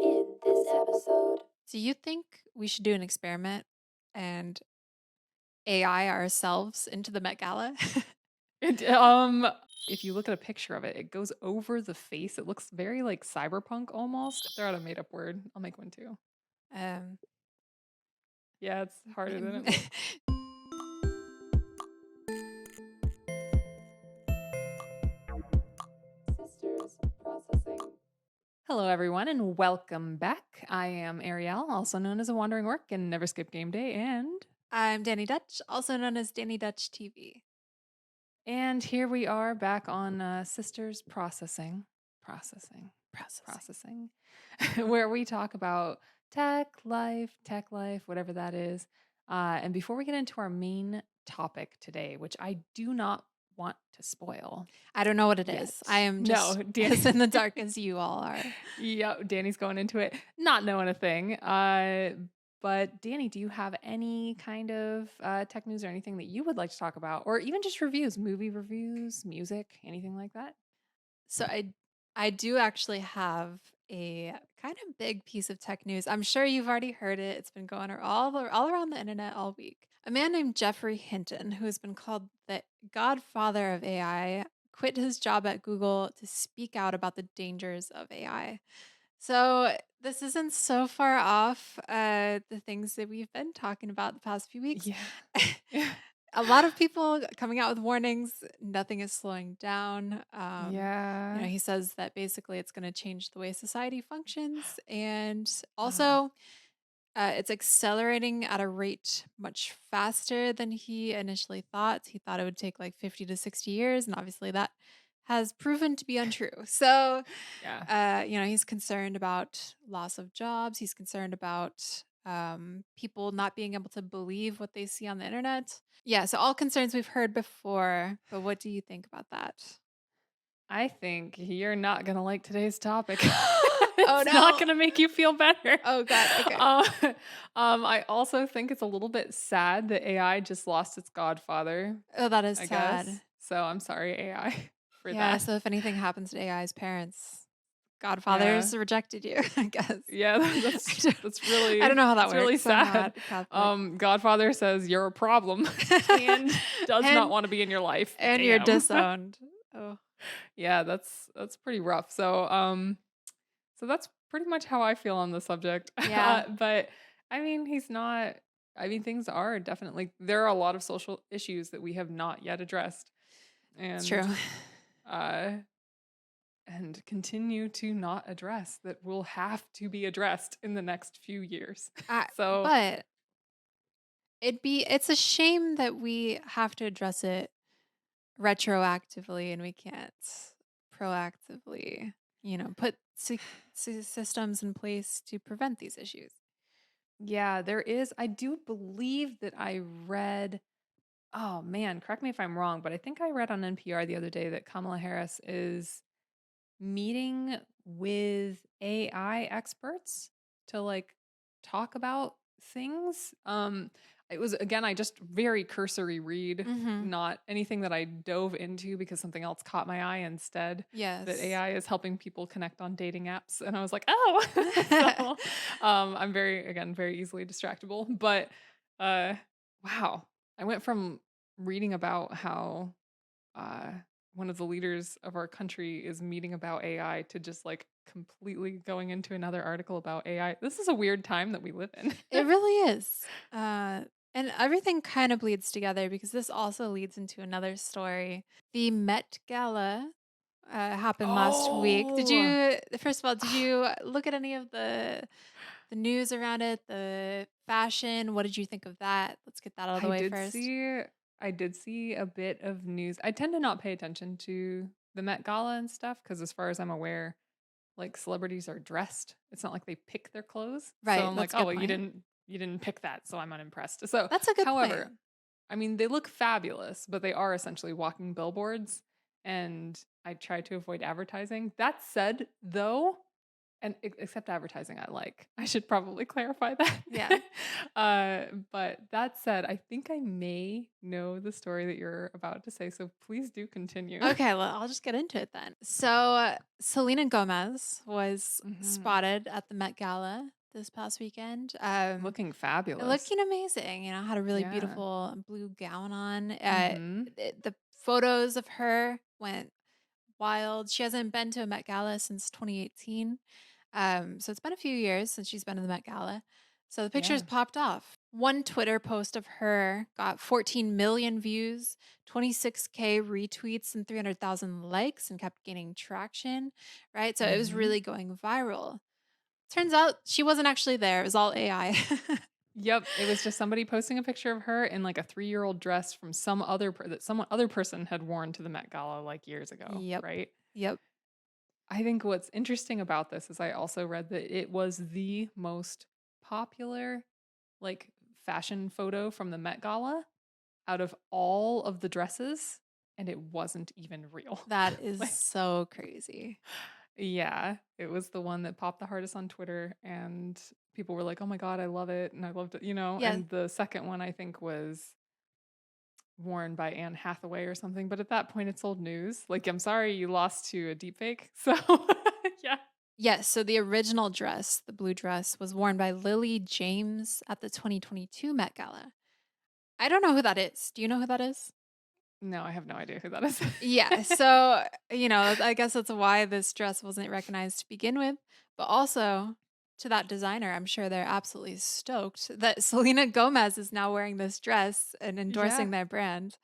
in this episode. Do you think we should do an experiment and AI ourselves into the Met Gala? It, if you look at a picture of it, it goes over the face. It looks very like cyberpunk almost. Throw out a made up word. I'll make one too. um, Yeah, it's harder than it looks. Sisters processing. Hello, everyone, and welcome back. I am Ariel, also known as a Wandering Orc and Never Skip Game Day, I'm Danny Dutch, also known as Danny Dutch TV. and here we are back on Sisters Processing, where we talk about tech life, whatever that is. And before we get into our main topic today, which I do not want to spoil. I don't know what it Yet. is. I am No, just Danny- as in the dark as you all are. Yeah, Danny's going into it not knowing a thing. But Danny, do you have any kind of tech news or anything that you would like to talk about, or even just reviews, movie reviews, music, anything like that? So I do actually have a kind of big piece of tech news. I'm sure you've already heard it. It's been going all around the internet all week. A man named Jeffrey Hinton, who has been called the godfather of AI, quit his job at Google to speak out about the dangers of AI. So this isn't so far off the things that we've been talking about the past few weeks. Yeah. A lot of people coming out with warnings. Nothing is slowing down. Yeah. He says that basically it's going to change the way society functions, and Wow. also it's accelerating at a rate much faster than he initially thought. He thought it would take like 50 to 60 years, and obviously that has proven to be untrue. So, Yeah. he's concerned about loss of jobs. He's concerned about people not being able to believe what they see on the internet. Yeah, so all concerns we've heard before, but what do you think about that? I think you're not gonna like today's topic. Oh, It's not no. gonna make you feel better. Oh, God, okay. I also think it's a little bit sad that AI just lost its godfather, Oh, that is I sad. guess. So I'm sorry, AI, for Yeah, that. so if anything happens to AI's parents, Godfathers rejected you, I guess. Yeah, that's really I don't know how that that's works. really I'm sad. not Catholic. Godfather says you're a problem and does not And- want to be in your life. And you're Damn. disowned. Oh. Yeah, that's pretty rough. So that's pretty much how I feel on the subject. Yeah. But I mean, he's not. I mean, things are definitely there are a lot of social issues that we have not yet addressed, and It's true. uh, and continue to not address that will have to be addressed in the next few years. So But it's a shame that we have to address it retroactively and we can't proactively, put systems in place to prevent these issues. yeah, there is. I do believe that I read. Oh man, correct me if I'm wrong, but I think I read on NPR the other day that Kamala Harris is meeting with AI experts to like talk about things. It was again, I just very cursory read, Mm-hmm. not anything that I dove into because something else caught my eye instead. Yes. That AI is helping people connect on dating apps, and I was like, oh, so, I'm very easily distractible. But wow, I went from reading about how uh, one of the leaders of our country is meeting about AI to just like completely going into another article about AI. This is a weird time that we live in. It really is. And everything kind of bleeds together because this also leads into another story. The Met Gala happened last week. First of all, did you look at any of the news around it, the fashion? What did you think of that? Let's get that out of the way first. I did see a bit of news. I tend to not pay attention to the Met Gala and stuff because, as far as I'm aware, like celebrities are dressed. It's not like they pick their clothes. Right, So I'm like, that's a oh, good well, you point. didn't pick that, so I'm unimpressed. So That's a good however, point. I mean, they look fabulous, but they are essentially walking billboards, and I try to avoid advertising. That said, though, And except advertising I like. I should probably clarify that. Yeah. But that said, I think I may know the story that you're about to say, so please do continue. Okay, well, I'll just get into it then. So, Selena Gomez was Mhm. spotted at the Met Gala this past weekend. Looking fabulous. Looking amazing, had a really Yeah. beautiful blue gown on. Mhm. The photos of her went wild. She hasn't been to a Met Gala since 2018. So it's been a few years since she's been to the Met Gala. So the pictures Yeah. popped off. One Twitter post of her got 14 million views, 26K retweets, and 300,000 likes and kept gaining traction, right? So it was Mhm. really going viral. Turns out she wasn't actually there. It was all AI. Yep, it was just somebody posting a picture of her in like a 3-year-old dress from that some other person had worn to the Met Gala like years ago, Yep. right? Yep. I think what's interesting about this is I also read that it was the most popular like fashion photo from the Met Gala out of all of the dresses, and it wasn't even real. That is Like, so crazy. yeah, it was the one that popped the hardest on Twitter, and people were like, "Oh my god, I love it," and I loved it, Yeah. And the second one I think was worn by Anne Hathaway or something, but at that point it's old news. Like, I'm sorry you lost to a deepfake. So, yeah. Yes. So the original dress, the blue dress, was worn by Lily James at the 2022 Met Gala. I don't know who that is. Do you know who that is? No, I have no idea who that is. Yeah. So, I guess that's why this dress wasn't recognized to begin with. But also, to that designer, I'm sure they're absolutely stoked that Selena Gomez is now wearing this dress and Yeah. endorsing their brand.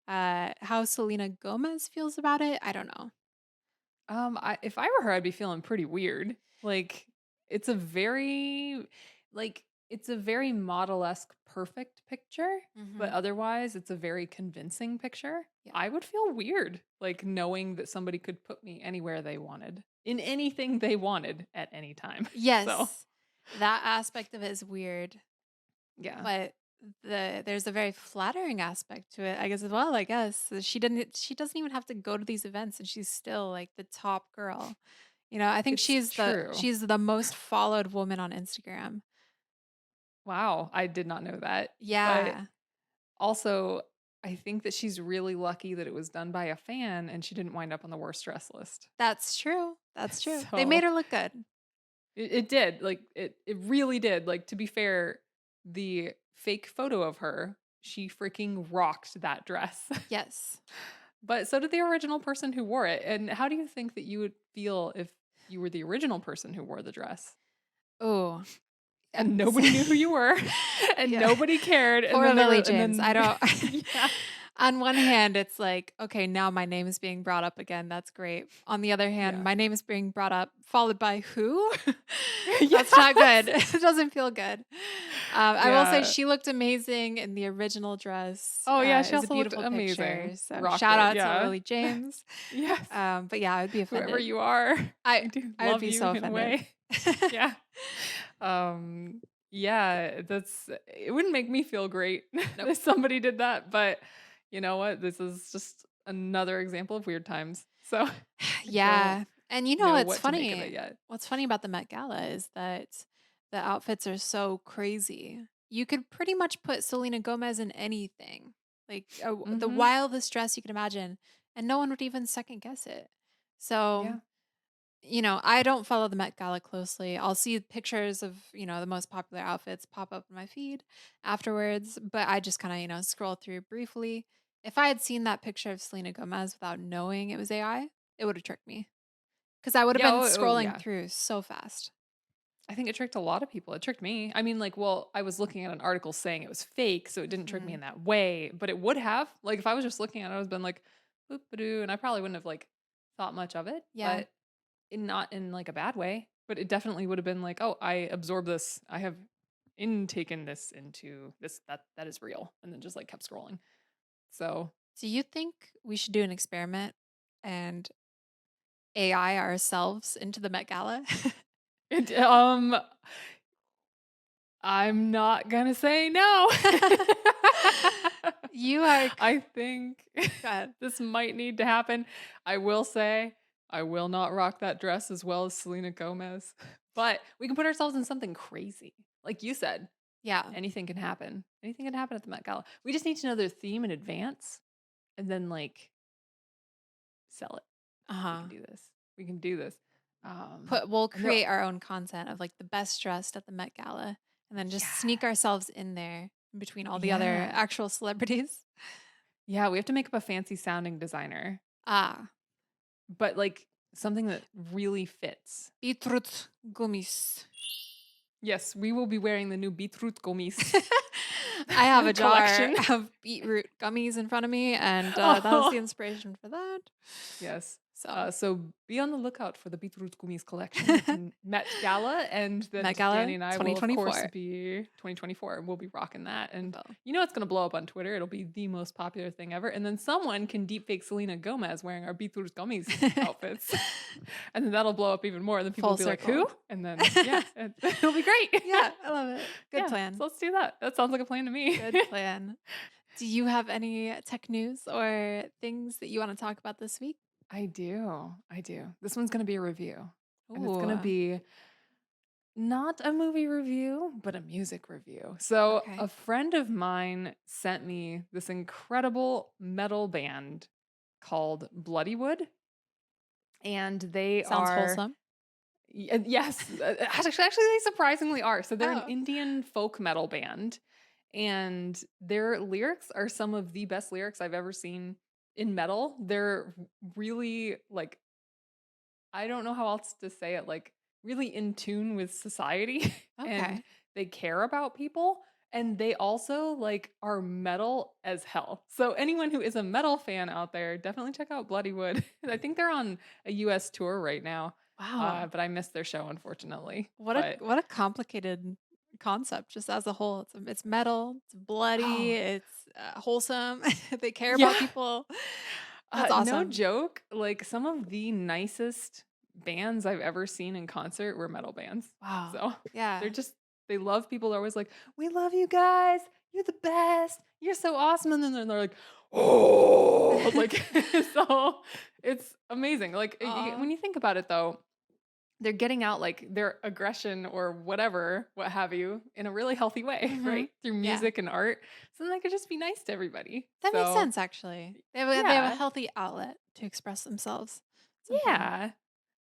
How Selena Gomez feels about it, I don't know. If I were her, I'd be feeling pretty weird. Like, it's a very, it's a very model-esque perfect picture, but Hmm. otherwise, it's a very convincing picture. Yeah. I would feel weird, like knowing that somebody could put me anywhere they wanted, in anything they wanted at any time. So, Yes, that aspect of it is weird, yeah, but there's a very flattering aspect to it, I guess as well. I guess she doesn't even have to go to these events, and she's still like the top girl. I think it's she's the true. she's the most followed woman on Instagram. Wow, I did not know that. But Yeah, also, I think that she's really lucky that it was done by a fan and she didn't wind up on the worst dress list. that's true. That's true. They made So her look good. it did. Like it really did. Like to be fair, the fake photo of her, she freaking rocked that dress. Yes. But so did the original person who wore it. And how do you think that you would feel if you were the original person who wore the dress? Oh, And nobody knew who you were and yeah. nobody cared. And Poor then there were Lily and James. I then don't. yeah. On one hand, it's like, okay, now my name is being brought up again. That's great. On the other hand, Yeah. my name is being brought up, followed by who? That's not good. Yes. It doesn't feel good. I will say Yeah. she looked amazing in the original dress. Oh, yeah, It she was a also looked beautiful picture. amazing. So Rocked shout it, out to yeah. Lily James. Yes. But yeah, I would be Whoever offended. you are, I I do I would love be you so in a offended. way. Yeah. Um, yeah, it wouldn't make me feel great Nope. if somebody did that, but you know what? This is just another example of weird times. So I don't Yeah. And know what's what to make of it funny? yet. What's funny about the Met Gala is that the outfits are so crazy. You could pretty much put Selena Gomez in anything, like the Mhm. wildest dress you can imagine, and no one would even second guess it. So, Yeah. I don't follow the Met Gala closely. I'll see pictures of, the most popular outfits pop up in my feed afterwards, but I just kind of, scroll through briefly. If I had seen that picture of Selena Gomez without knowing it was AI, it would have tricked me. 'Cause I would have Yeah, been oh scrolling yeah. through so fast. I think it tricked a lot of people. It tricked me. I mean, like, well, I was looking at an article saying it was fake, so it didn't trick me Mhm. in that way, but it would have. Like, if I was just looking at it, I would have been like, boop doo, and I probably wouldn't have like thought much of it, Yeah. but not in like a bad way. But it definitely would have been like, oh, I absorb this. I have intaken this into this that is real, and then just like kept scrolling. So Do you think we should do an experiment and AI ourselves into the Met Gala? it I'm not gonna say no. You are c I think go ahead. this might need to happen. I will say, I will not rock that dress as well as Selena Gomez. But we can put ourselves in something crazy. Like you said, Yeah. anything can happen. Anything can happen at the Met Gala. We just need to know their theme in advance and then like sell it. We Uh-huh. can do this. We can do this. We'll And they're create our own content of like the best dressed at the Met Gala and then just sneak yeah. ourselves in there in between all the other Yeah. actual celebrities. Yeah, we have to make up a fancy sounding designer, Ah, but like something that really fits. beetroot gummies. Yes, we will be wearing the new beetroot gummies I have a jar collection. of beetroot gummies in front of me, and that was the Oh, inspiration for that. yes. So, So be on the lookout for the Beetroot Gummies collection at the Met Gala, and Met then Gala Danny and I will, of course, 2024. be 2024. We'll be rocking that, and Well, you know it's gonna blow up on Twitter. It'll be the most popular thing ever, and then someone can deepfake Selena Gomez wearing our Beetroot Gummies outfits, and then that'll blow up even more. And then people full will be like, circle. "Who?" And then yeah, it'll be great. Yeah, I love it. Good Yeah, plan. so let's do that. That sounds like a plan to me. Good plan. Do you have any tech news or things that you want to talk about this week? I do. I do. This one's going to be a review. And it's going to Ooh, be not a movie review, but a music review. So, okay. a friend of mine sent me this incredible metal band called Bloodywood. And they Sounds are, wholesome. yes, actually, they surprisingly are. So, they're an Oh, Indian folk metal band. And their lyrics are some of the best lyrics I've ever seen in metal. They're really like I don't know how else to say it, like really in tune with society and okay. they care about people and they also like are metal as hell. So anyone who is a metal fan out there, definitely check out Bloodywood. I think they're on a US tour right now. Wow. But I missed their show unfortunately. What a But what a complicated concept just as a whole. It's metal, it's bloody, oh, it's wholesome. They care about yeah. people. That's No awesome. joke, like some of the nicest bands I've ever seen in concert were metal bands. Wow. So they're Yeah. just they love people. They're always like, "We love you guys. You're the best. You're so awesome." And then they're like, "Oh," like so it's amazing. Like Aw. when you think about it, though, they're getting out like their aggression or whatever, what have you, in a really healthy way, Mhm. right? Through Yeah. music and art. So then they could just be nice to everybody. That makes So sense actually. They have a yeah. healthy outlet to express themselves. It's important. Yeah.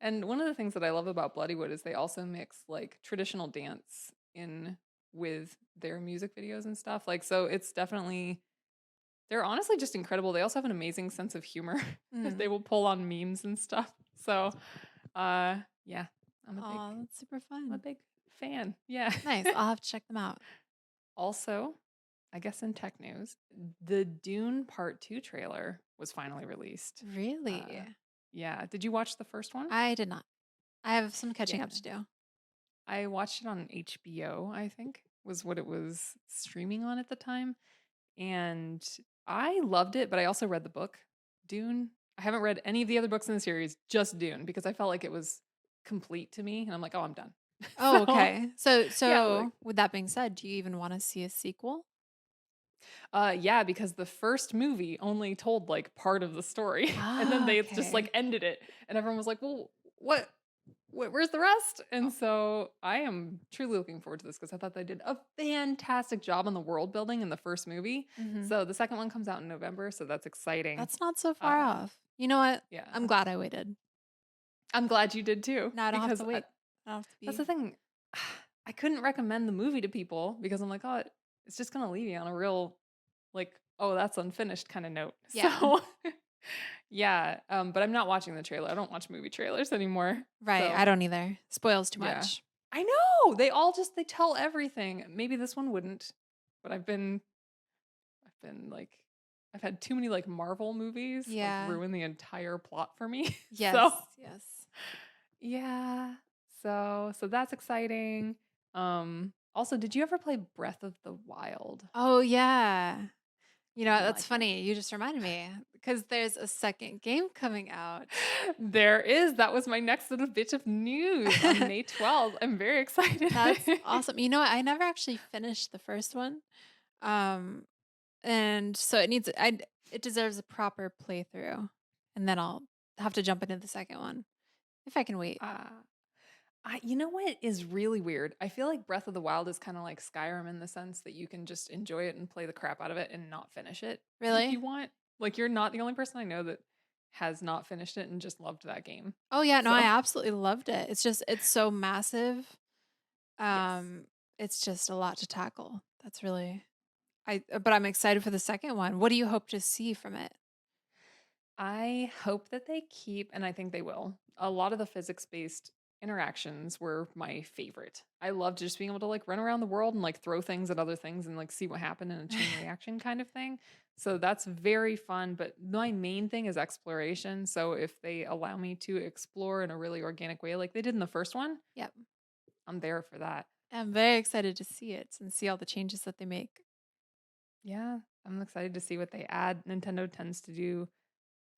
And one of the things that I love about Bloodywood is they also mix like traditional dance in with their music videos and stuff. Like, so it's definitely, they're honestly just incredible. They also have an amazing sense of humor. Mm. They will pull on memes and stuff. So, yeah, Aw, that's super I'm a fun. big fan. Yeah. Nice. I'll have to check them out. Also, I guess in tech news, the Dune Part 2 trailer was finally released. Really? Uh, yeah. Did you watch the first one? I did not. I have some catching Yeah. up to do. I watched it on HBO, I think, was what it was streaming on at the time. And I loved it, but I also read the book, Dune. I haven't read any of the other books in the series, just Dune, because I felt like it was complete to me. And I'm like, oh, I'm done. Oh, So, okay. So yeah, like, so with that being said, do you even want to see a sequel? yeah, because the first movie only told like part of the story. And then Ah, they just like okay. ended it. And everyone was like, well, what? Where's the rest? And so I am truly looking forward to this because I thought they did a fantastic job on the world building in the first movie. Mhm. So the second one comes out in November, so that's exciting. That's not so far Uh, off. You know what? I'm yeah, glad I waited. I'm glad you did too Now I don't have because to wait. I don't have to that's be. the thing. I couldn't recommend the movie to people because I'm like, oh, it's just gonna leave you on a real like, oh, that's unfinished kind of note. Yeah. So yeah, but I'm not watching the trailer. I don't watch movie trailers anymore. Right. I So don't either. Spoils too yeah. much. I know. They all just they tell everything. Maybe this one wouldn't, but I've been like I've had too many like Marvel movies like Yeah. ruin the entire plot for me. Yes. So, Yes. yeah. So that's exciting. Also, did you ever play Breath of the Wild? Oh yeah. You know, Did you that's like it? funny. You just reminded me because there's a second game coming out. There is. That was my next little bit of news on May 12th. I'm very excited. That's awesome. You know what? I never actually finished the first one. Um, and so it deserves a proper playthrough. And then have to jump into the second one if I can wait. Uh, you know what is really weird? I feel like Breath of the Wild is kind of like Skyrim in the sense that you can just enjoy it and play the crap out of it and not finish it if you Really? want. Like you're not the only person I know that has not finished it and just loved that game. Oh yeah, no, I So, absolutely loved it. It's just it's so massive. yes. Um, it's just a lot to tackle. That's really but I'm excited for the second one. What do you hope to see from it? I hope that they keep, and I think they will. A lot of the physics based interactions were my favorite. I loved just being able to like run around the world and like throw things at other things and like see what happened in a chain reaction kind of thing. So that's very fun. But my main thing is exploration. So if they allow me to explore in a really organic way, like they did in the first one, Yep. I'm there for that. I'm very excited to see it and see all the changes that they make. Yeah, I'm excited to see what they add. Nintendo tends to do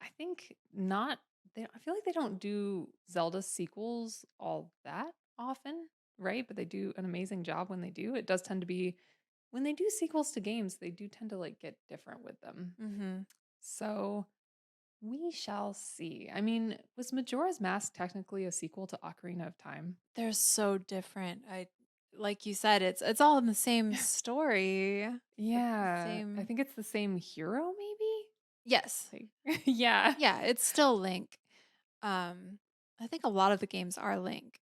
I think not I feel like they don't do Zelda sequels all that often, right? But they do an amazing job when they do. It does tend to be when they do sequels to games, they do tend to like get different with them. Mhm. So we shall see. I mean, was Majora's Mask technically a sequel to Ocarina of Time? They're so different. I like you said, it's all in the same story. Like the Yeah, I same. think it's the same hero, maybe? Yes. Like, yeah. Yeah, it's still Link. Um, I think a lot of the games are Link.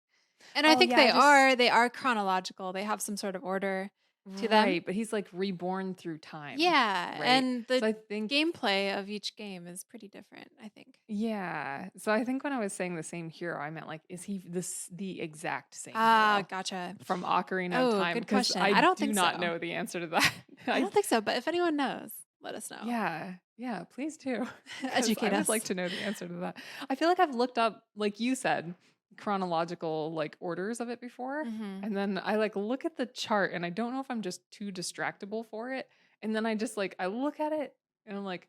And I Oh, think yeah, I just they are chronological. They have some sort of order to them. right, but he's like reborn through time, Yeah, right? and So the I think gameplay of each game is pretty different, I think. yeah. So I think when I was saying the same hero, I meant like, is he this the exact same Ah, hero gotcha. from Ocarina of Oh, Time? good Because question. I I don't do think not so. know the answer to that. I I don't think so, but if anyone knows, let us know. yeah, yeah, please do. Because I Educate would like us. to know the answer to that. I feel like I've looked up, like you said, chronological like orders of it before. Mhm. And then I like look at the chart and I don't know if I'm just too distractible for it. And then I just like I look at it and I'm like,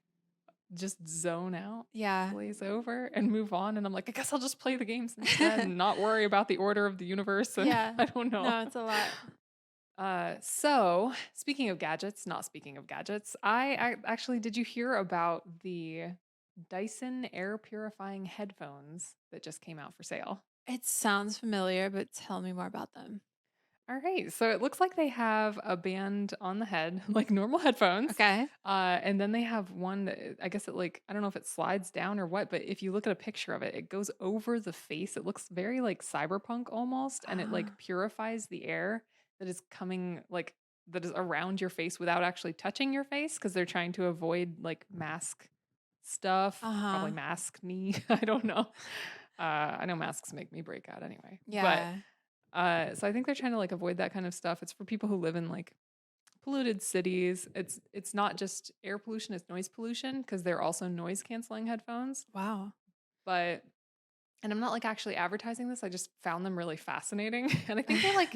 just zone out, Yeah. glaze over, and move on. And I'm like, I guess I'll just play the games instead and not worry about the order of the universe. And Yeah. I don't know. No, it's a lot. So speaking of gadgets, not speaking of gadgets, I actually did you hear about the Dyson air purifying headphones that just came out for sale? It sounds familiar, but tell me more about them. All right. So it looks like they have a band on the head, like normal headphones. Okay. And then they have one that I guess it like, I don't know if it slides down or what, but if you look at a picture of it, it goes over the face. It looks very like cyberpunk almost. And it like Ah. purifies the air that is coming, like, that is around your face without actually touching your face because they're trying to avoid like mask stuff, probably Uh-huh. mask knee. I don't know. I know masks make me break out anyway. But Yeah. so I think they're trying to like avoid that kind of stuff. It's for people who live in like polluted cities. It's not just air pollution, it's noise pollution because they're also noise canceling headphones. Wow. But and I'm not like actually advertising this. I just found them really fascinating. And I think they're like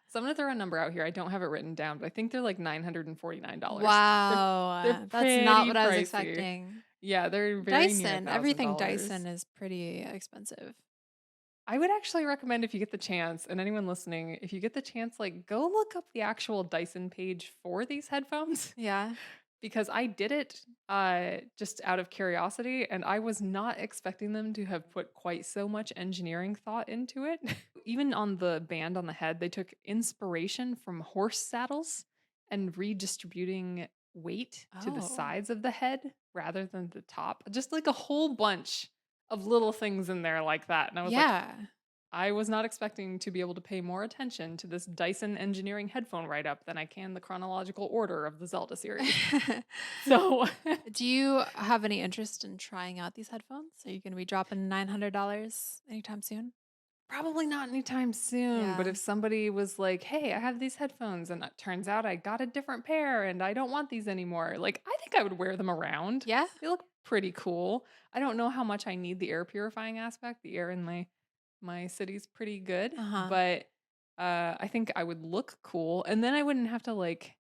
so I'm gonna throw a number out here. I don't have it written down, but I think they're like $949. They're Wow. That's not pretty what I was pricey. expecting. Yeah, they're very near Dyson, everything $1,000. Dyson is pretty expensive. I would actually recommend if you get the chance, and anyone listening, if you get the chance, like go look up the actual Dyson page for these headphones Yeah. because I did it just out of curiosity, and I was not expecting them to have put quite so much engineering thought into it. Even on the band on the head, they took inspiration from horse saddles and redistributing weight to the Oh. sides of the head rather than the top. Just like a whole bunch of little things in there like that. And I was like, Yeah. I was not expecting to be able to pay more attention to this Dyson engineering headphone write up than I can the chronological order of the Zelda series. So, Do you have any interest in trying out these headphones? Are you going to be dropping $900 anytime soon? probably not anytime soon, but Yeah. if somebody was like, hey, I have these headphones and it turns out I got a different pair and I don't want these anymore, like, I think I would wear them around. Yeah? They look pretty cool. I don't know how much I need the air purifying aspect. The air in my city's pretty good, Uh-huh. but I think I would look cool and then I wouldn't have to like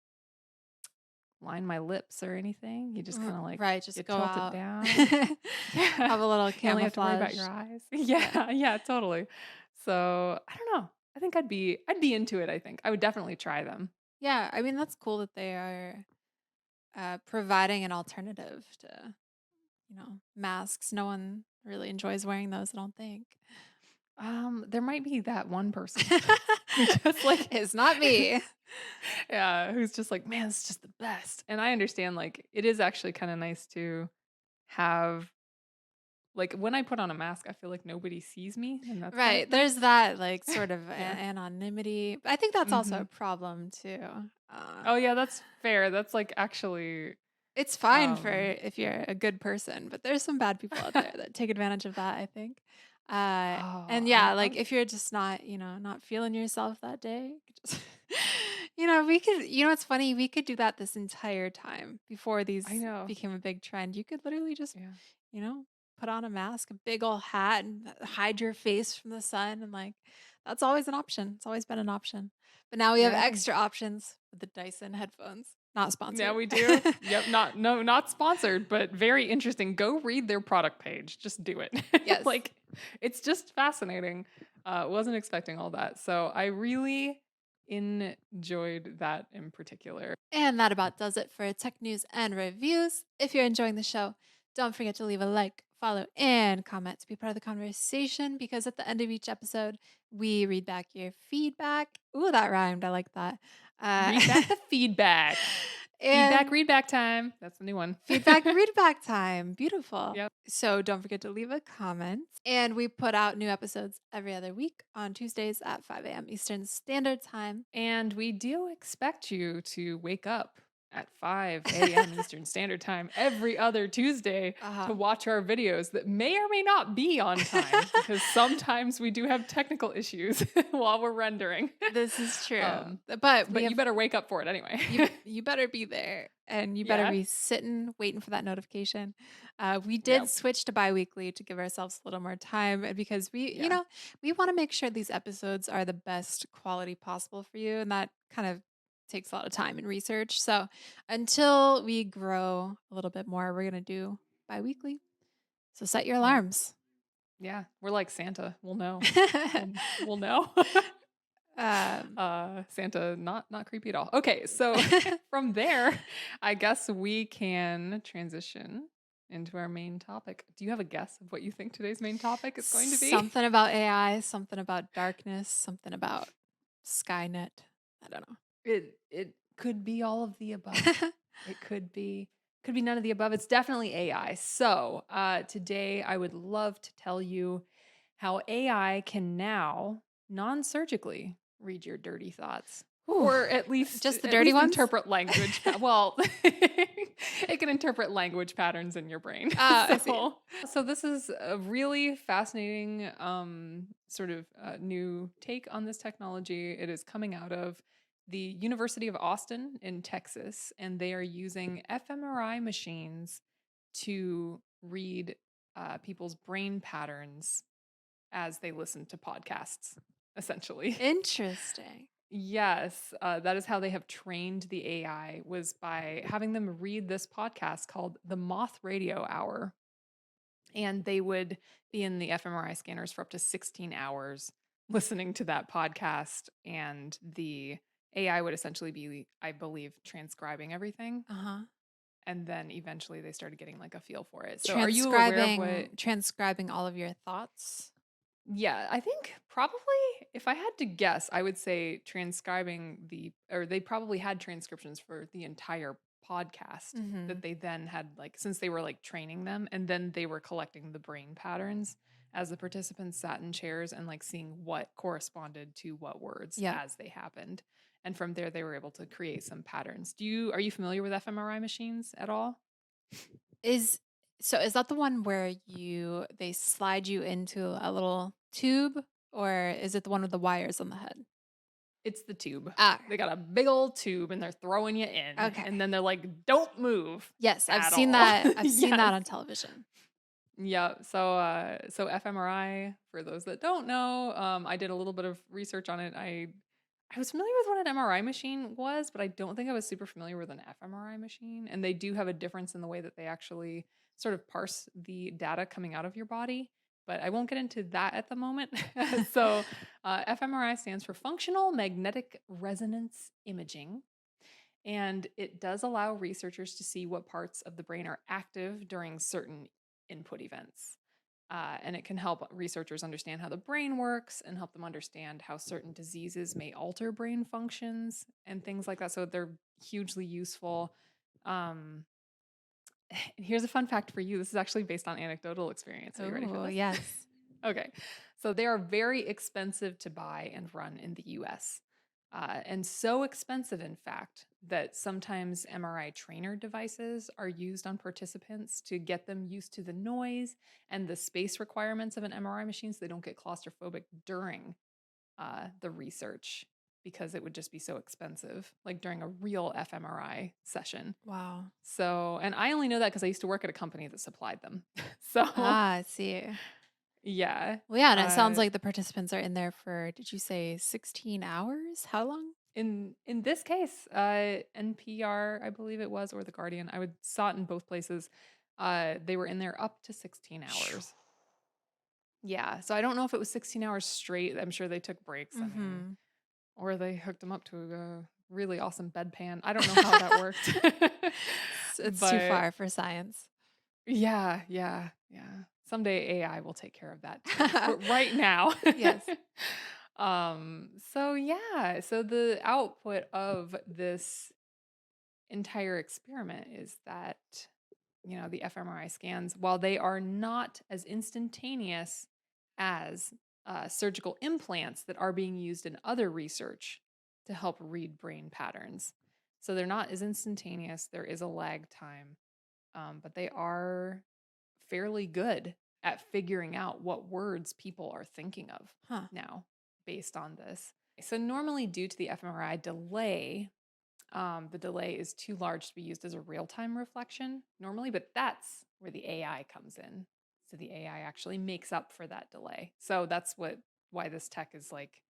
line my lips or anything. You just kind of like Right, you just go tilt it out. down. Have Yeah. a little You only have to worry about camouflage. your eyes. Yeah. Yeah, yeah, totally. So, I don't know. I think I'd be into it, I think. I would definitely try them. Yeah, I mean, that's cool that they are providing an alternative to masks. No one really enjoys wearing those, I don't think. There might be that one person who just like It's not me. yeah, who's just like, man, it's just the best. And I understand like it is actually kind of nice to have like when I put on a mask, I feel like nobody sees me, and that's kind of Right. There's nice. that like sort of Yeah. anonymity. But I think that's also Hmm. a problem too. Uh, Oh yeah, that's fair. That's like actually it's fine for um if you're a good person, but there's some bad people out there that take advantage of that, I think. oh, And yeah, like if you're just not, not feeling yourself that day, you could just, we could, it's funny, we could do that this entire time before I these know. became a big trend. You could literally just, Yeah. you know, put on a mask, a big old hat, and hide your face from the sun. And like, that's always an option. It's always been an option. But now we have Yeah, it is. extra options with the Dyson headphones. Not Now sponsored. we do. Yep, not sponsored, but very interesting. Go read their product page. Just do it. Yes. Like it's just fascinating. Wasn't expecting all that. So I really enjoyed that in particular. And that about does it for tech news and reviews. If you're enjoying the show, don't forget to leave a like, follow, and comment to be part of the conversation because at the end of each episode, we read back your feedback. Ooh, that rhymed. I like that. Read back the feedback. Feedback, And read back time. That's the new one. feedback, read back time. Beautiful. Yep. So don't forget to leave a comment. And we put out new episodes every other week on Tuesdays at 5 a.m. Eastern Standard Time. And we do expect you to wake up at 5 a.m. Eastern Standard Time every other Tuesday to watch our videos that may or may not be on time because sometimes we do have technical issues while we're rendering. This is true. But But you better wake up for it anyway. you better be there and you better Yeah. be sitting waiting for that notification. We did Yep. switch to bi-weekly to give ourselves a little more time and because Yeah. we want to make sure these episodes are the best quality possible for you and that kind of takes a lot of time and research. So until we grow a little bit more, we're going to do bi-weekly. So set your Yep. alarms. Yeah. We're like Santa. We'll know. We'll know. Santa, not creepy at all. Okay, so from there, I guess we can transition into our main topic. Do you have a guess of what you think today's main topic is going to be? Something about AI, something about darkness, something about Skynet. I don't know. It could be all of the above. It could be none of the above. It's definitely AI. So today I would love to tell you how AI can now non-surgically read your dirty thoughts. Or at least just the dirty ones? interpret language. Well, it can interpret language patterns in your brain. I see. So this is a really fascinating sort of new take on this technology. It is coming out of the University of Austin in Texas, and they are using fMRI machines to read people's brain patterns as they listen to podcasts, essentially. Interesting. Yes, that is how they have trained the AI was by having them read this podcast called The Moth Radio Hour. And they would be in the fMRI scanners for up to 16 hours listening to that podcast. And the AI would essentially be, I believe, transcribing everything. Uh-huh. And then eventually they started getting like a feel for it. So are you aware of what? Transcribing all of your thoughts? Yeah, I think probably if I had to guess, I would say or they probably had transcriptions for the entire podcast Mm-hmm. that they then had like, since they were like training them and then they were collecting the brain patterns as the participants sat in chairs and like seeing what corresponded to what words as they happened. And from there, they were able to create some patterns. Are you familiar with fMRI machines at all? Is that the one where they slide you into a little tube or is it the one with the wires on the head? It's the tube. Ah. They got a big old tube and they're throwing you in. Okay. And then they're like, don't move. Yes, I've at seen all." that. I've seen that Yes. on television. Yeah. So fMRI, for those that don't know, I did a little bit of research on it. I was familiar with what an MRI machine was, but I don't think I was super familiar with an fMRI machine. And they do have a difference in the way that they actually sort of parse the data coming out of your body. But I won't get into that at the moment. So fMRI stands for Functional Magnetic Resonance Imaging. And it does allow researchers to see what parts of the brain are active during certain input events. And it can help researchers understand how the brain works and help them understand how certain diseases may alter brain functions and things like that. So they're hugely useful. Um, and here's a fun fact for you. This is actually based on anecdotal experience. Are you ready for Oh, this? yes. Okay. So they are very expensive to buy and run in the US. And so expensive, in fact, that sometimes MRI trainer devices are used on participants to get them used to the noise and the space requirements of an MRI machine so they don't get claustrophobic during the research because it would just be so expensive, like during a real fMRI session. Wow. So, and I only know that because I used to work at a company that supplied them. So, I see. yeah. Well, yeah, and it sounds Uh, like the participants are in there for, did you say 16 hours? How long? in this case, NPR, I believe it was, or The Guardian, I would saw it in both places. They were in there up to 16 hours. Yeah. So I don't know if it was 16 hours straight. I'm sure they took breaks. I mean, Mm-hmm. or they hooked them up to a really awesome bedpan. I don't know how that worked. It's too But far for science. yeah, yeah, yeah. Someday AI will take care of that too. But right now. Yes. So yeah, so the output of this entire experiment is that, the fMRI scans, while they are not as instantaneous as surgical implants that are being used in other research to help read brain patterns. So they're not as instantaneous. There is a lag time, but they are fairly good at figuring out what words people are thinking of Huh. now based on this. So normally due to the fMRI delay, the delay is too large to be used as a real-time reflection normally, but that's where the AI comes in. So the AI actually makes up for that delay. So that's why this tech is like,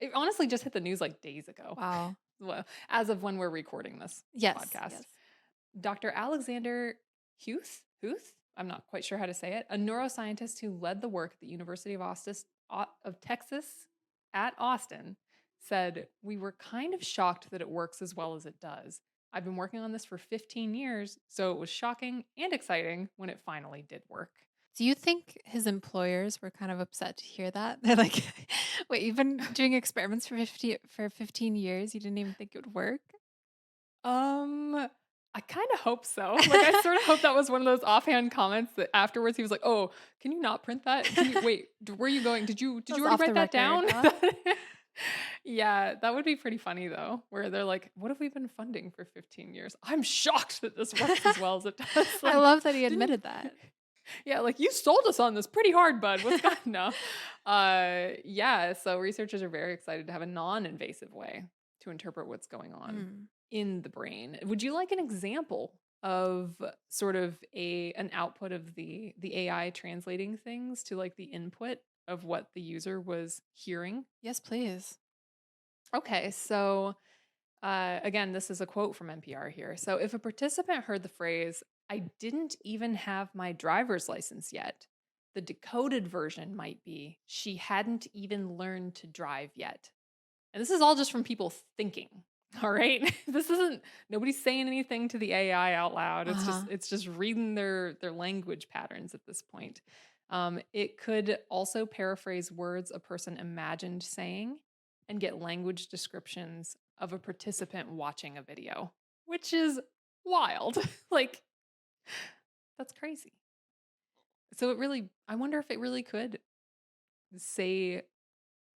it honestly just hit the news like days ago. Wow. Well, as of when we're recording this Yes. podcast. Yes. Dr. Alexander Huth, I'm not quite sure how to say it, a neuroscientist who led the work at the University of Texas at Austin, said, "We were kind of shocked that it works as well as it does. I've been working on this for 15 years, so it was shocking and exciting when it finally did work." Do you think his employers were kind of upset to hear that? They're like, wait, you've been doing experiments for 15 years. You didn't even think it would work? I kind of hope so. Like, I sort of hope that was one of those offhand comments that afterwards he was like, "Oh, can you not print that? Can you wait? Where are you going? Did That you was already off the write that record, down?" huh? Yeah, that would be pretty funny though. Where they're like, "What have we been funding for 15 years? I'm shocked that this works as well as it does." I Like, love that he didn't admitted that. yeah, like you sold us on this pretty hard, bud. What's going no? Yeah, so researchers are very excited to have a non-invasive way to interpret what's going on Mm. in the brain. Would you like an example of sort of an output of the AI translating things to like the input of what the user was hearing? Yes, please. Okay, so again, this is a quote from NPR here. So, if a participant heard the phrase, "I didn't even have my driver's license yet," the decoded version might be, "She hadn't even learned to drive yet." And this is all just from people thinking. All right. This isn't nobody's saying anything to the AI out loud. Uh-huh. It's just reading their language patterns at this point. It could also paraphrase words a person imagined saying and get language descriptions of a participant watching a video, which is wild. Like, that's crazy. So I wonder if it really could say,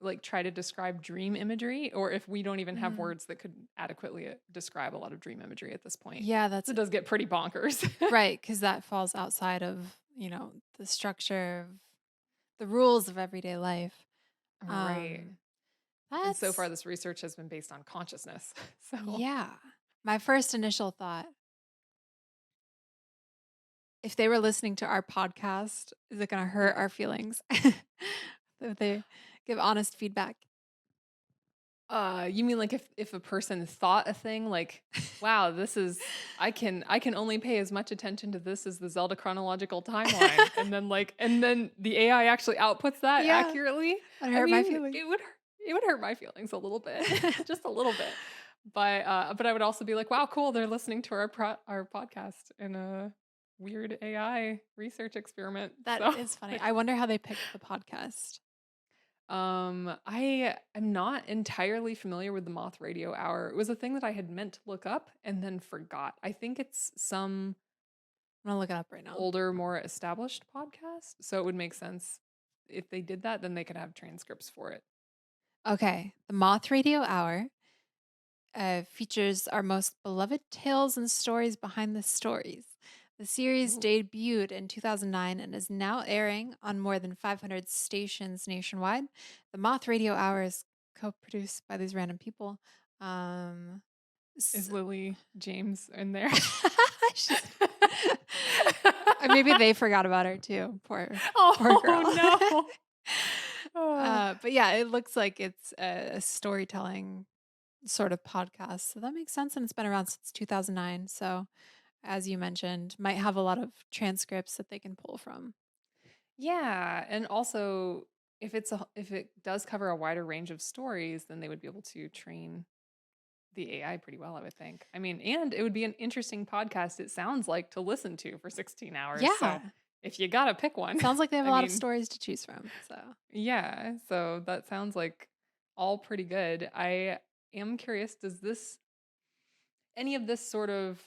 like, try to describe dream imagery, or if we don't even have Mm. words that could adequately describe a lot of dream imagery at this point. Yeah, So that's it does get pretty bonkers. right, because that falls outside of, the structure of the rules of everyday life. Right. Um, And so that's far, this research has been based on consciousness. So, yeah. My first initial thought, if they were listening to our podcast, is it going to hurt yeah. our feelings? If they give honest feedback. You mean like if a person thought a thing like, wow, this is I can only pay as much attention to this as the Zelda chronological timeline, and then the AI actually outputs that Yeah, accurately. that I hurt my mean, feelings. it would hurt my feelings a little bit, just a little bit. But I would also be like, wow, cool, they're listening to our podcast, and weird AI research experiment. That So is funny. I wonder how they picked the podcast. I am not entirely familiar with the Moth Radio Hour. It was a thing that I had meant to look up and then forgot. I think it's some I'm gonna look it up right now. older, more established podcast. So it would make sense if they did that, then they could have transcripts for it. Okay, the Moth Radio Hour features our most beloved tales and stories behind the stories. The series Ooh. debuted in 2009 and is now airing on more than 500 stations nationwide. The Moth Radio Hour is co-produced by these random people. Is Lily James in there? She's- Maybe they forgot about her too. Poor Oh girl. no. Oh. But yeah, it looks like it's a storytelling sort of podcast. So that makes sense. And it's been around since 2009. So, as you mentioned, might have a lot of transcripts that they can pull from. Yeah, and also if if it does cover a wider range of stories, then they would be able to train the AI pretty well, I would think. I mean, and it would be an interesting podcast, it sounds like, to listen to for 16 hours. Yeah. So if you gotta pick one, Sounds like they have a I lot of mean, stories to choose from. So, yeah, so that sounds like all pretty good. I am curious, does any of this sort of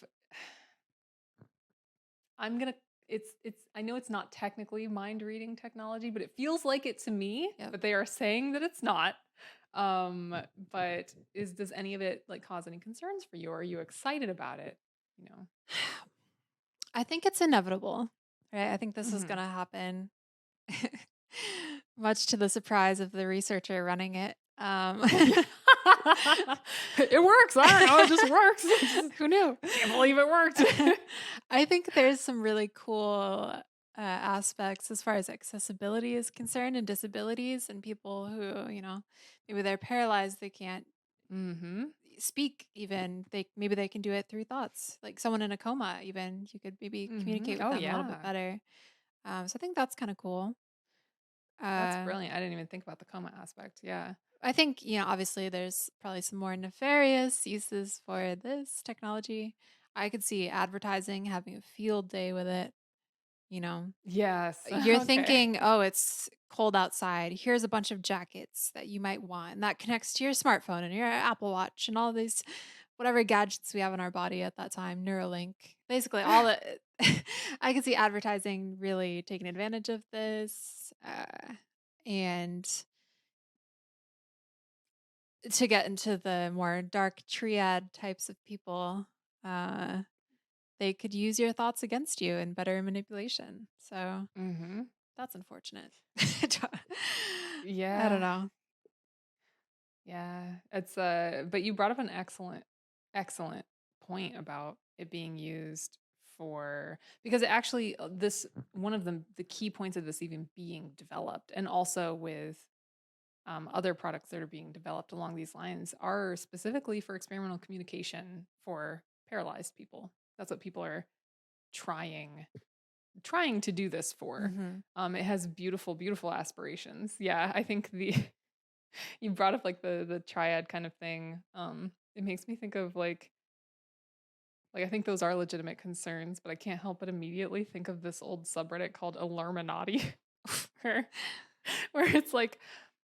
I'm gonna it's I know it's not technically mind reading technology, but it feels like it to me. Yep. But they are saying that it's not. But does any of it like cause any concerns for you? Or are you excited about it? You know. I think it's inevitable, right? I think this is Mhm. going to happen, much to the surprise of the researcher running it. It works. I don't know. It just works. Who knew? Can't believe it worked. I think there's some really cool aspects as far as accessibility is concerned and disabilities and people who, maybe they're paralyzed, they can't Mm-hmm. speak even. Maybe they can do it through thoughts. Like someone in a coma, even you could maybe Mm-hmm. communicate with Oh them a little bit yeah. better. So I think that's kind of cool. That's Uh, brilliant. I didn't even think about the coma aspect. Yeah. I think, obviously there's probably some more nefarious uses for this technology. I could see advertising having a field day with it. You know, Yes. you're Okay. thinking, oh, it's cold outside. Here's a bunch of jackets that you might want. And that connects to your smartphone and your Apple Watch and all these whatever gadgets we have in our body at that time, Neuralink. Basically, all the I can see advertising really taking advantage of this. And to get into the more dark triad types of people, uh, they could use your thoughts against you in better manipulation. So Mm-hmm. that's unfortunate. I don't Yeah. know. Yeah. It's but you brought up an excellent point about it being used for because it actually this one of the key points of this even being developed and also with other products that are being developed along these lines are specifically for experimental communication for paralyzed people. That's what people are trying to do this for. Hmm. It has beautiful aspirations. Yeah, I think the you brought up like the triad kind of thing. It makes me think of like I think those are legitimate concerns, but I can't help but immediately think of this old subreddit called Illuminati, where where it's like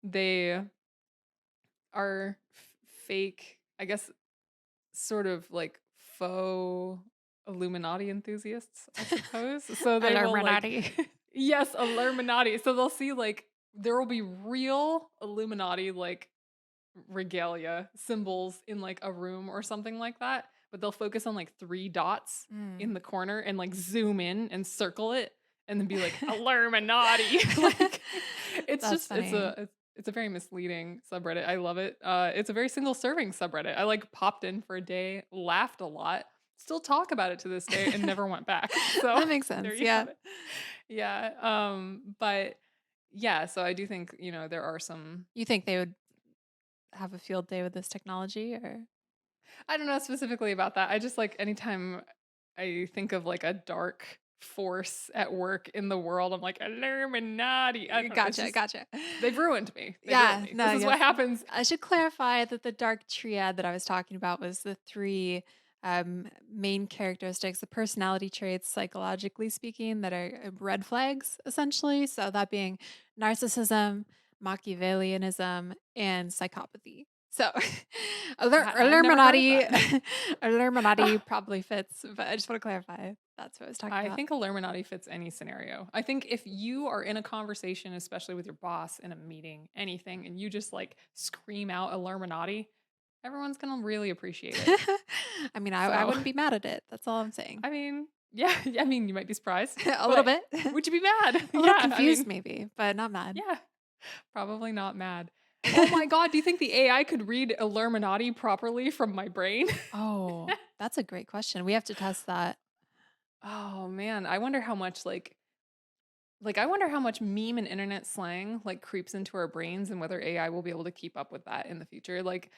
they are fake, I guess, sort of like faux Illuminati enthusiasts, I suppose. So they will like, Illuminati. yes, Illuminati. So they'll see like there will be real Illuminati like regalia symbols in like a room or something like that, but they'll focus on like three dots in Mm. the corner and like zoom in and circle it and then be like Illuminati. Like it's That's just funny. it's a very misleading subreddit. I love it. It's a very single serving subreddit. I like popped in for a day, laughed a lot, still talk about it to this day and never went back. So That makes there sense. you Yeah. have it. Yeah. But yeah, so I do think, there are some You think they would have a field day with this technology or? I don't know specifically about that. I just like anytime I think of like a dark force at work in the world, I'm like Illuminati. I don't know. It's Gotcha. just Gotcha. they've ruined me. They've ruined Yeah. me. No, This is what yes. happens. I should clarify that the dark triad that I was talking about was the three main characteristics, the personality traits, psychologically speaking, that are red flags, essentially. So that being narcissism, Machiavellianism, and psychopathy. So, I've never heard of Illuminati, that. Illuminati probably fits, but I just want to clarify that's what I was talking I about. think Illuminati fits any scenario. I think if you are in a conversation, especially with your boss in a meeting, anything, and you just like scream out Illuminati, everyone's gonna really appreciate it. I mean, I So, wouldn't be mad at it. That's all I'm saying. I mean, yeah, I mean, you might be surprised, A little but bit. would you be mad? A little Yeah, I confused, mean, maybe, but not mad. yeah, probably not mad. Oh my God, do you think the AI could read Illuminati properly from my brain? Oh, that's a great question. We have to test that. Oh man, I wonder how much I wonder how much meme and internet slang like creeps into our brains and whether AI will be able to keep up with that in the future. Like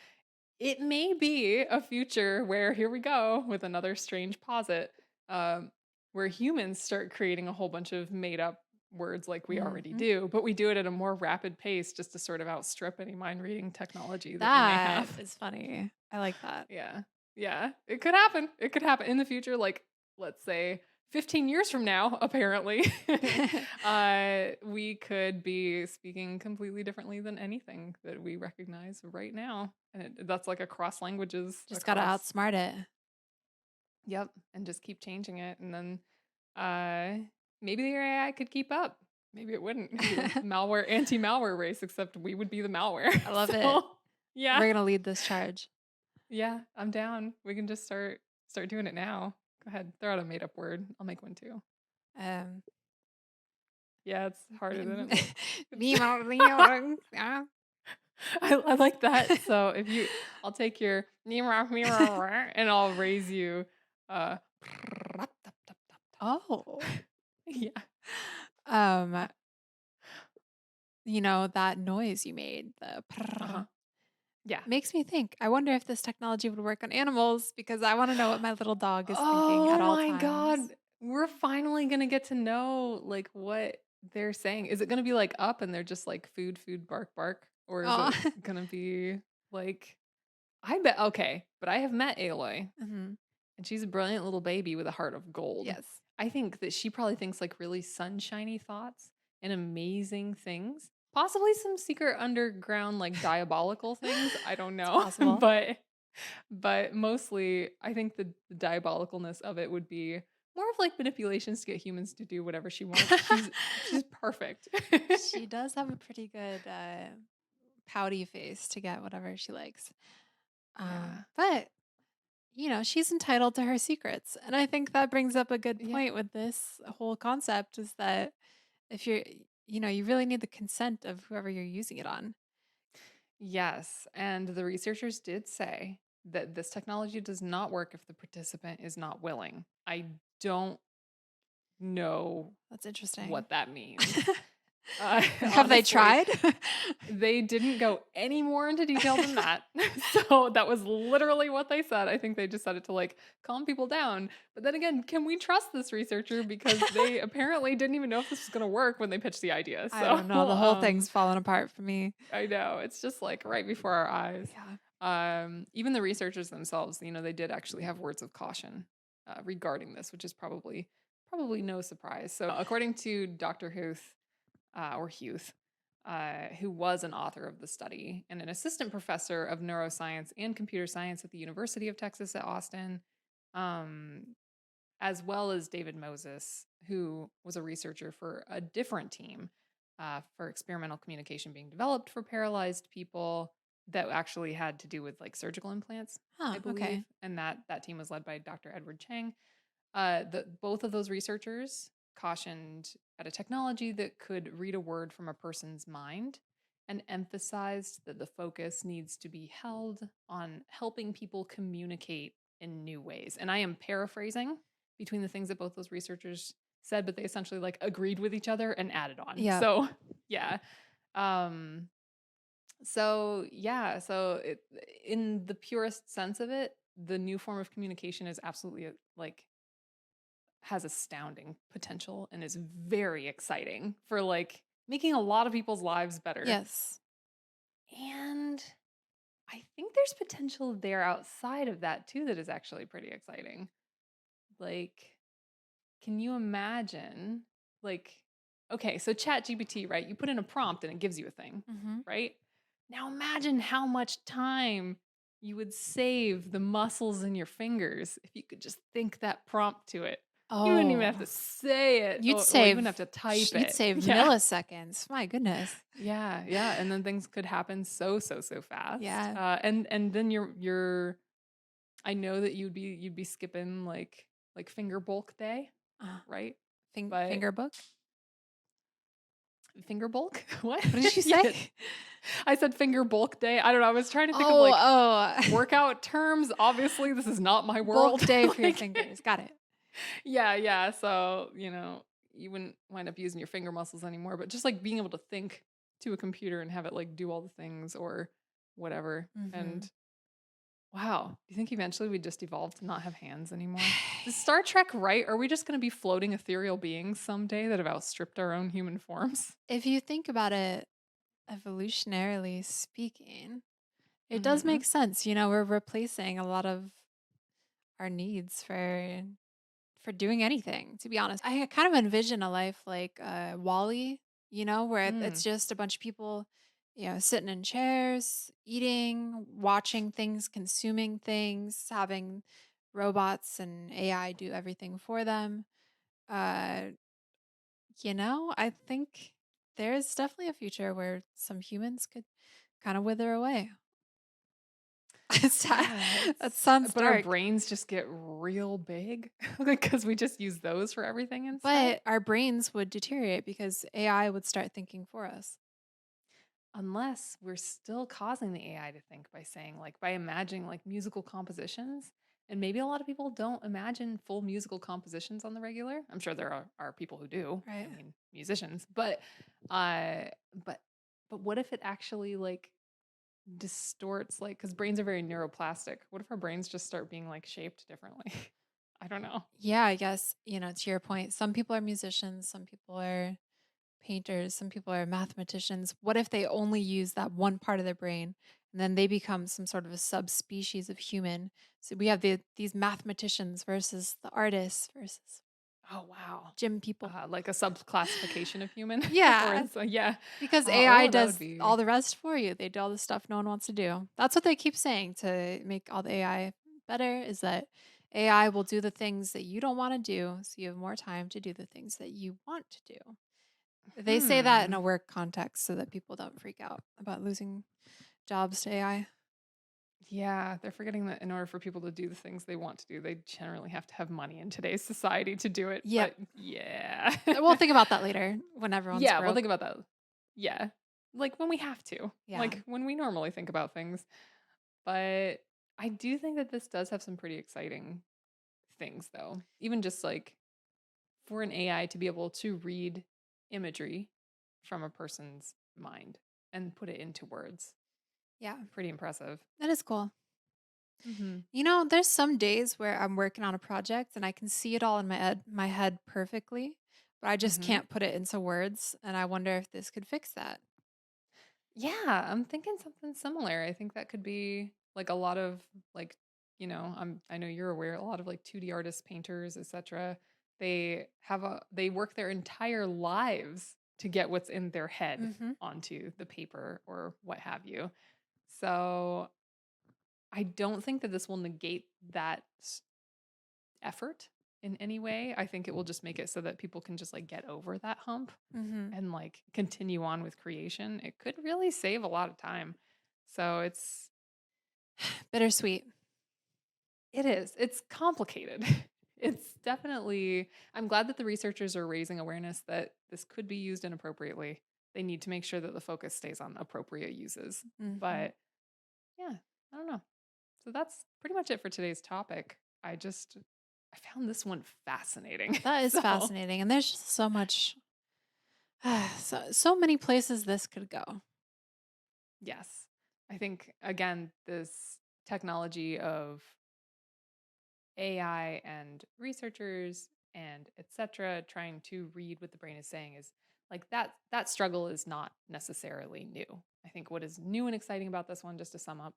it may be a future where here we go with another strange posit, um, where humans start creating a whole bunch of made up words like we already Mhm. do, but we do it at a more rapid pace just to sort of outstrip any mind reading technology that we may That have. is funny. I like that. Yeah. Yeah. It could happen. It could happen in the future, like, let's say 15 years from now, apparently. We could be speaking completely differently than anything that we recognize right now. And that's like across languages, Just gotta across. outsmart it. Yep. And just keep changing it. And then uh, maybe the AI could keep up. Maybe it wouldn't. It'd be the malware, anti malware race, except we would be the malware. I love it. So, yeah. We're gonna lead this charge. Yeah, I'm down. We can just start doing it now. Go ahead, throw out a made up word. I'll make one too. Um, Yeah, it's harder than it looks. Yeah. I like that. So I'll take your and I'll raise you. Uh, Oh. yeah. Um, that noise you made, the Uh-huh. prrr, Yeah. makes me think. I wonder if this technology would work on animals because I want to know what my little dog is thinking at Oh all my times. God. We're finally gonna get to know like what they're saying. Is it gonna be like up and they're just like food, food, bark, bark? Or is Oh. it gonna be like I bet okay, but I have met Aloy Mhm. and she's a brilliant little baby with a heart of gold. Yes. I think that she probably thinks like really sunshiny thoughts and amazing things. Possibly some secret underground like diabolical things. I don't It's know. possible. But mostly I think the diabolicalness of it would be more of like manipulations to get humans to do whatever she wants. She's perfect. She does have a pretty good pouty face to get whatever she likes. Yeah. But she's entitled to her secrets. And I think that brings up a good Yeah. point with this whole concept is that if you really need the consent of whoever you're using it on. Yes, and the researchers did say that this technology does not work if the participant is not willing. I don't know That's interesting. what that means. Have they Honestly, tried? they didn't go any more into detail than that. So that was literally what they said. I think they just said it to like calm people down. But then again, can we trust this researcher because they apparently didn't even know if this was going to work when they pitched the idea. I So don't know. The whole thing's fallen apart for me. I know. It's just like right before our eyes. Yeah. Even the researchers themselves, they did actually have words of caution regarding this, which is probably no surprise. So, according to Dr. Huth, or Huth, who was an author of the study and an assistant professor of neuroscience and computer science at the University of Texas at Austin, um, as well as David Moses, who was a researcher for a different team for experimental communication being developed for paralyzed people that actually had to do with like surgical implants, Huh. I believe. Okay. And that team was led by Dr. Edward Chang. Both of those researchers cautioned at a technology that could read a word from a person's mind and emphasized that the focus needs to be held on helping people communicate in new ways. And I am paraphrasing between the things that both those researchers said, but they essentially like agreed with each other and added on. Yeah. So, yeah. Um, so in the purest sense of it, the new form of communication is absolutely like has astounding potential and is very exciting for like making a lot of people's lives better. Yes. And I think there's potential there outside of that too that is actually pretty exciting. Like, can you imagine, like, okay, so Chat GPT, right? You put in a prompt and it gives you a thing, Hmm. right? Now imagine how much time you would save the muscles in your fingers if you could just think that prompt to it. You wouldn't even have to Oh, say it, you'd or even have save to type you'd it. save Yeah. milliseconds. My goodness. Yeah, yeah, and then things could happen so fast. Yeah. And then you're I know that you'd be skipping like finger bulk day, Uh, right? But finger book. finger bulk? What? What did you say? Yes. I said finger bulk day. I don't know. I was trying to think of Oh, like oh. workout terms. Obviously, this is not my Bulk world. day for your Like, fingers. Got it. yeah, yeah. So, you wouldn't wind up using your finger muscles anymore, but just like being able to think to a computer and have it like do all the things or whatever. Hmm. And wow, do you think eventually we just evolve to not have hands anymore? Is Star Trek right? Are we just going to be floating ethereal beings someday that have outstripped our own human forms? If you think about it, evolutionarily speaking, it does Hmm. make sense. You know, we're replacing a lot of our needs for doing anything, to be honest. I kind of envision a life like Wally, you know, where it's Mm. just a bunch of people, sitting in chairs, eating, watching things, consuming things, having robots and AI do everything for them. Uh, I think there's definitely a future where some humans could kind of wither away. It's sad. Yeah, That sounds but our dark. brains just get real big because we just use those for everything instead. But our brains would deteriorate because AI would start thinking for us. Unless we're still causing the AI to think by saying, like, by imagining like musical compositions. And maybe a lot of people don't imagine full musical compositions on the regular. I'm sure there are people who do. I Right. mean, musicians. Uh, but, but what if it actually like distorts, like, because brains are very neuroplastic. What if our brains just start being like shaped differently? I don't know. Yeah, I guess, to your point, some people are musicians, some people are painters, some people are mathematicians. What if they only use that one part of their brain and then they become some sort of a subspecies of human? So we have these mathematicians versus the artists versus Oh wow. gym people. Like a subclassification of human, or Yeah, it's yeah. because AI That would does all be. the rest for you. They do all the stuff no one wants to do. That's what they keep saying to make all the AI better is that AI will do the things that you don't want to do, so you have more time to do the things that you want to do. They say that in Hmm. a work context so that people don't freak out about losing jobs to AI. Yeah, they're forgetting that in order for people to do the things they want to do, they generally have to have money in today's society to do it. Yep. But yeah. We'll think about that later when everyone's Yeah, we'll broke. think about that. Yeah. Like when we have to, Yeah. like when we normally think about things. But I do think that this does have some pretty exciting things, though. Even just like for an AI to be able to read imagery from a person's mind and put it into words. Yeah. Pretty impressive. That is cool. Hmm. There's some days where I'm working on a project and I can see it all in my head perfectly, but I just Hmm. can't put it into words, and I wonder if this could fix that. Yeah, I'm thinking something similar. I think that could be like a lot of like, I know you're aware, a lot of like 2D artists, painters, etc. They work their entire lives to get what's in their head Mhm. onto the paper or what have you. So I don't think that this will negate that effort in any way. I think it will just make it so that people can just like get over that hump Mhm. and like continue on with creation. It could really save a lot of time. So Bittersweet. it's complicated. It's definitely, I'm glad that the researchers are raising awareness that this could be used inappropriately. They need to make sure that the focus stays on appropriate uses. Mhm. But yeah, I don't know. So that's pretty much it for today's topic. I found this one fascinating. That is So, fascinating, and there's just so much so many places this could go. yes. I think again this technology of AI and researchers and etc trying to read what the brain is saying is like that struggle is not necessarily new. I think what is new and exciting about this one, just to sum up,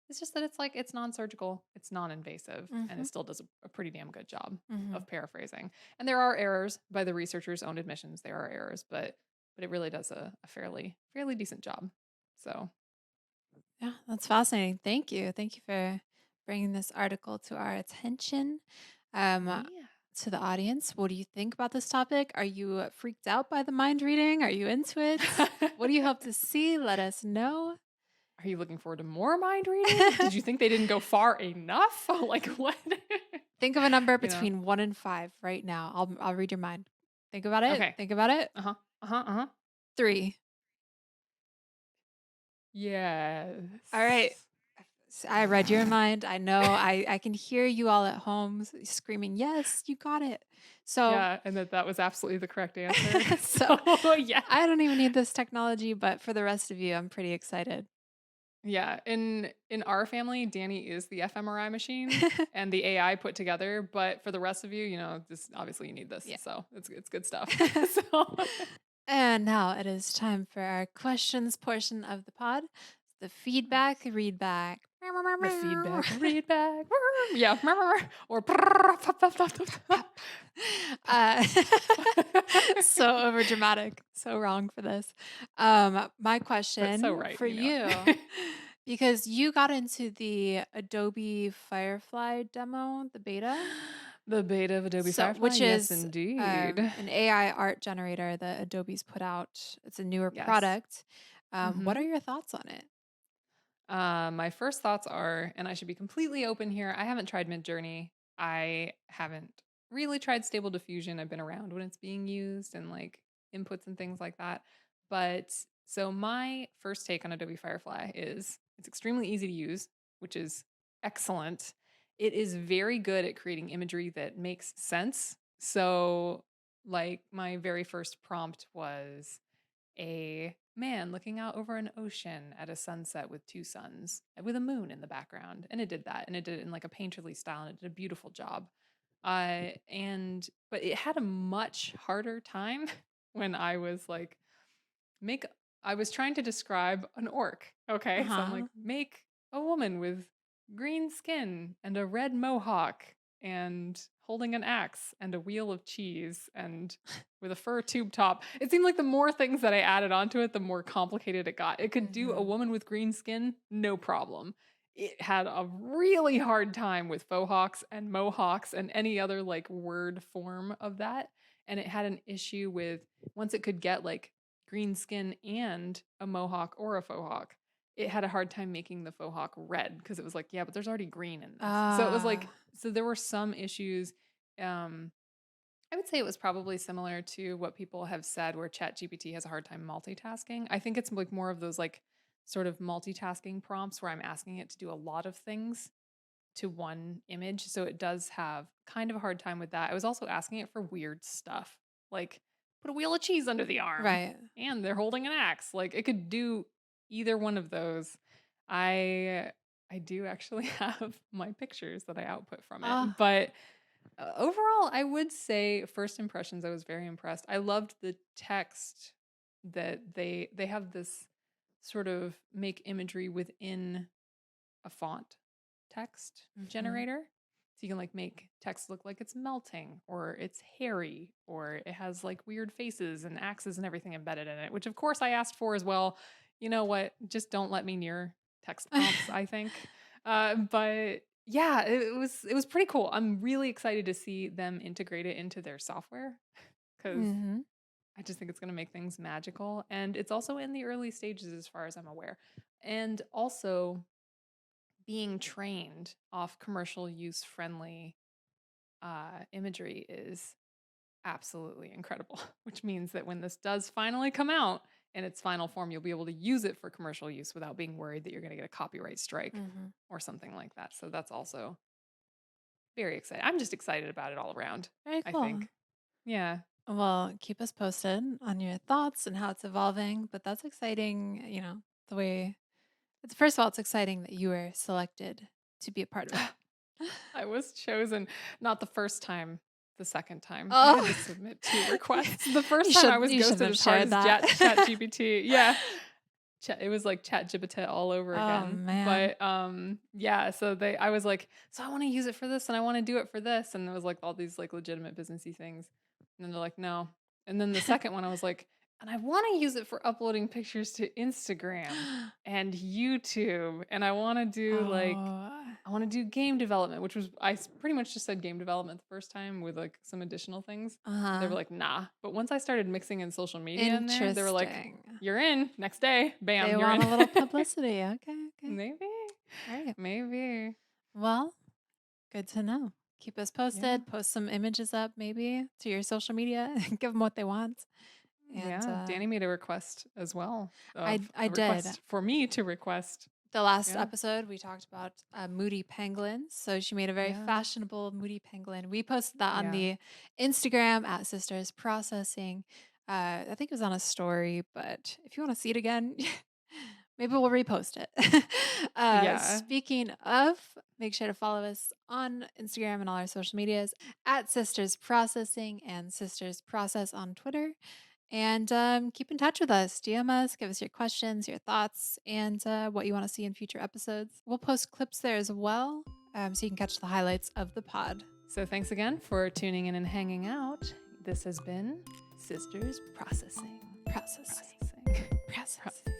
It's just that it's like it's non-surgical, it's non-invasive, and it Mhm. still does a pretty damn good job Mhm. of paraphrasing. And there are errors by the researchers' own admissions. There are errors, but it really does a fairly decent job. So Yeah, that's fascinating. Thank you. Thank you for bringing this article to our attention. Um, yeah. to the audience, what do you think about this topic? Are you freaked out by the mind reading? Are you into it? What do you hope to see? Let us know. Are you looking forward to more mind reading? Did you think they didn't go far enough? Like what? Think of a number you know? between 1 and 5 right now. I'll read your mind. Think about it. Okay. Think about it. Uh-huh. Uh-huh. Uh-huh. 3. All right. Yes. I read your mind. I know. I can hear you all at home screaming, "Yes, you got it." So Yeah, and that was absolutely the correct answer. so So, yeah. I don't even need this technology, but for the rest of you, I'm pretty excited. Yeah, in our family, Danny is the fMRI machine and the AI put together, but for the rest of you, this obviously you need this. Yeah. So, it's good stuff. So, And now it is time for our questions portion of the pod. The feedback, nice. read back. The feedback, read back. Yeah, or Uh, so over dramatic, so wrong for this. My but so question right, for you, because you got into the Adobe Firefly demo, the beta, The beta of Adobe so Firefly, which yes, is indeed. an AI art generator that Adobe's put out. It's a newer Yes. product. What are Mhm. your thoughts on it? My first thoughts are, and I should be completely open here, I haven't tried Midjourney. I haven't really tried Stable Diffusion. I've been around when it's being used and like inputs and things like that. But so my first take on Adobe Firefly is it's extremely easy to use, which is excellent. It is very good at creating imagery that makes sense. So, like, my very first prompt was a man looking out over an ocean at a sunset with two suns with a moon in the background, and it did that, and it did it in like a painterly style, and it did a beautiful job. And but it had a much harder time when I was like make I was trying to describe an orc. Okay, so I'm like Uh-huh. make a woman with green skin and a red mohawk and holding an axe and a wheel of cheese and with a fur tube top. It seemed like the more things that I added onto it, the more complicated it got. It could do a Mhm. woman with green skin, no problem. It had a really hard time with faux hawks and mohawks and any other like word form of that. And it had an issue with once it could get like green skin and a mohawk or a faux hawk, it had a hard time making the faux hawk red because it was like, yeah, but there's already green in this. So it was like, Ah. so there were some issues. Um, I would say it was probably similar to what people have said where ChatGPT has a hard time multitasking. I think it's like more of those like sort of multitasking prompts where I'm asking it to do a lot of things to one image. So it does have kind of a hard time with that. I was also asking it for weird stuff, like put a wheel of cheese under the arm Right. and they're holding an axe. Like it could do either one of those. I I do actually have my pictures that I output from it. Ah. But overall, I would say first impressions I was very impressed. I loved the text that they have this sort of make imagery within a font text Mhm. generator. So you can like make text look like it's melting or it's hairy or it has like weird faces and axes and everything embedded in it, which of course I asked for as well. You know what? Just don't let me near text prompts, I think. But yeah, it was pretty cool. I'm really excited to see them integrate it into their software because Mhm. I just think it's going to make things magical. And it's also in the early stages as far as I'm aware. And also, being trained off commercial use friendly imagery is absolutely incredible, which means that when this does finally come out in its final form, you'll be able to use it for commercial use without being worried that you're going to get a copyright strike Mhm. or something like that. So that's also very exciting. I'm just excited about it all around, Very I cool. think. Yeah. Well, keep us posted on your thoughts and how it's evolving. But that's exciting, the way it's first of all, it's exciting that you were selected to be a part of it. I was chosen not the first time, the second time. I had Oh, to submit 2 requests. The first you time I should was you shouldn't ghosted have as hard shared as that. Chat GPT. Yeah. it was like chat GPT all over Oh, again. man. But yeah, so I was like, so I want to use it for this and I want to do it for this. And it was like all these like legitimate businessy things. And then they're like, no. And then the second one, I was like, and I want to use it for uploading pictures to Instagram and YouTube. And I want to do Oh. I want to do game development, which was, pretty much just said game development the first time with like some additional things. They were Uh-huh. like, nah. But once I started mixing in social media in there, they were like, Interesting. you're in next day. Bam, They you're want in. a little publicity. Okay, okay. Maybe. All right. Maybe. Well, good to know. Keep us Yeah. posted. Post some images up maybe to your social media. Give them what they want. And Yeah. Danny made a request as well I of I a did. request for me to request. The last Yeah. episode we talked about moody penguins. So she made a very Yeah. fashionable moody penguin. We posted that on Yeah. the Instagram at Sisters Processing. I think it was on a story, but if you want to see it again, maybe we'll repost it. Yeah. Speaking of, make sure to follow us on Instagram and all our social medias at Sisters Processing and Sisters Process on Twitter. And keep in touch with us. DM us, give us your questions, your thoughts, and what you want to see in future episodes. We'll post clips there as well, so you can catch the highlights of the pod. So thanks again for tuning in and hanging out. This has been Sisters Processing. Processing. Processing. Processing.